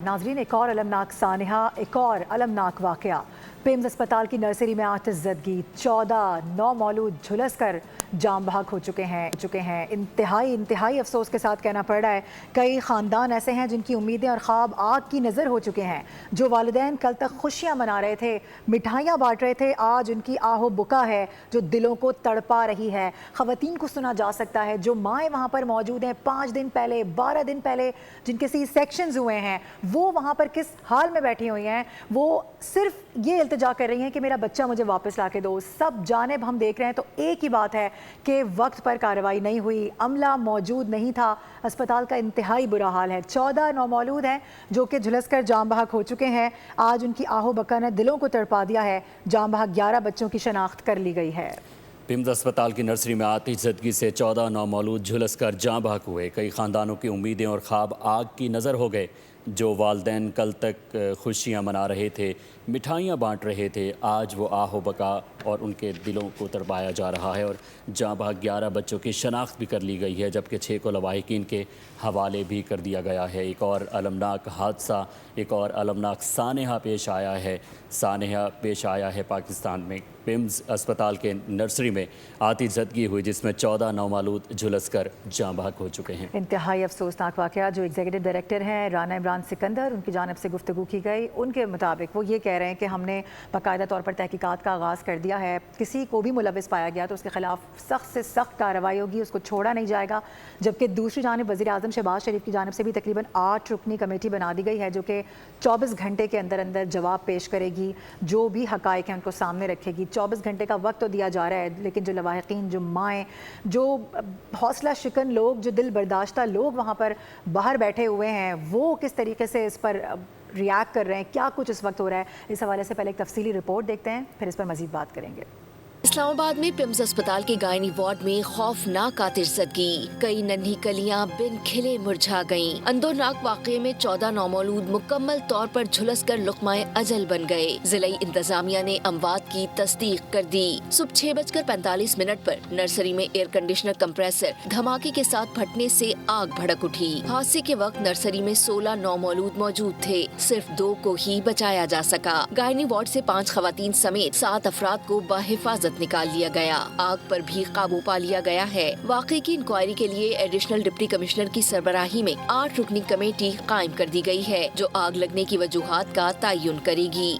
नाजरीन, एक और अलमनाक सानहा, एक और अलमनाक वाकया। पिम्स अस्पताल की नर्सरी में आतिश ज़दगी, 14 नौमौलूद झुलस कर जाम बहक हो चुके हैं। इंतहाई अफसोस के साथ कहना पड़ रहा है, कई ख़ानदान ऐसे हैं जिनकी उम्मीदें और ख्वाब आग की नज़र हो चुके हैं। जो वालिदैन कल तक खुशियाँ मना रहे थे, मिठाइयाँ बांट रहे थे, आज उनकी आहो बुका है जो दिलों को तड़पा रही है। ख़वातीन को सुना जा सकता है जो माएँ वहाँ पर मौजूद हैं 5 दिन पहले, 12 दिन पहले जिनके सी सेक्शंस हुए हैं, वो वहाँ पर किस हाल में बैठी हुई हैं। वो सिर्फ ये इल्तिजा कर रही हैं कि मेरा बच्चा मुझे वापस ला के दो। सब जानिब हम देख रहे हैं तो एक ही बात है कि वक्त पर कार्रवाई नहीं हुई, अमला मौजूद नहीं था। अस्पताल का इंतहाई बुरा हाल है। 14 नौमौलूद हैं जो कि झुलस कर जाम बहक हो चुके हैं। आज उनकी आहो बका ने दिलों को तड़पा दिया है। जाम बहक 11 बच्चों की शनाख्त कर ली गई है। पिम्स अस्पताल की नर्सरी में आतिश ज़दगी से 14 नौमौलूद झुलस कर जाँ बहक हुए। कई ख़ानदानों की उम्मीदें और ख्वाब आग की नज़र हो गए। जो वालदैन कल तक खुशियाँ मना रहे थे, मिठाइयाँ बांट रहे थे, आज वो आहो बका और उनके दिलों को तड़पाया जा रहा है। और जाँ बहक 11 बच्चों की शनाख्त भी कर ली गई है, जबकि 6 को लवाहिकीन के हवाले भी कर दिया गया है। एक और अलमनाक हादसा, एक और अलमनाक सानहा पेश आया है पाकिस्तान में। पिम्स अस्पताल के नर्सरी में आतिश ज़दगी हुई जिसमें 14 नौमौलूद झुलस कर जाँ बहक हो चुके हैं। इंतहाई अफसोसनाक वाक़या। जो एग्जीक्यूटिव डायरेक्टर हैं राना इमरान सिकंदर, उनकी जानिब से गुफ्तगू की गई। उनके मुताबिक वो ये कह रहे हैं कि हमने बाकायदा तौर पर तहकीकात का आगाज़ कर दिया है। किसी को भी मुलविस पाया गया तो उसके खिलाफ सख्त से सख्त कार्रवाई होगी, उसको छोड़ा नहीं जाएगा। जबकि दूसरी जानिब वज़ीर आज़म शहबाज शरीफ की जानिब से भी तकरीबन 8 रुकनी कमेटी बना दी गई है जो कि 24 घंटे के अंदर अंदर जवाब पेश करेगी, जो भी हक़ाइक़ हैं उनको सामने रखेगी। 24 घंटे का वक्त तो दिया जा रहा है, लेकिन जो लवाहिकीन, जो माएँ, जो हौसला शिकन लोग, जो दिल बर्दाश्ता लोग वहाँ पर बाहर बैठे हुए हैं, वो किस तरीके से इस पर रिएक्ट कर रहे हैं, क्या कुछ इस वक्त हो रहा है, इस हवाले से पहले एक तफसीली रिपोर्ट देखते हैं, फिर इस पर मज़ीद बात करेंगे। इस्लामाबाद में पिम्स अस्पताल के गायनी वार्ड में खौफनाक आतिश ज़दगी, कई नन्ही कलियां बिन खिले मुरझा गईं। अंदरनाक वाक़ये में 14 नौमौलूद मुकम्मल तौर पर झुलस कर लुक़माए अजल बन गए। ज़िला इंतजामिया ने अमवात की तस्दीक कर दी। सुबह 6:45 पर नर्सरी में एयर कंडीशनर कंप्रेसर धमाके के साथ फटने से आग भड़क उठी। हादसे के वक्त नर्सरी में 16 नौमौलूद मौजूद थे, सिर्फ 2 को ही बचाया जा सका। गायनी वार्ड से 5 खवातीन समेत 7 अफराद को बाहिफाजत निकाल लिया गया। आग पर भी काबू पा लिया गया है। वाक़े की इंक्वायरी के लिए एडिशनल डिप्टी कमिश्नर की सरबराही में 8 रुकनी कमेटी कायम कर दी गई है जो आग लगने की वजूहात का तयन करेगी।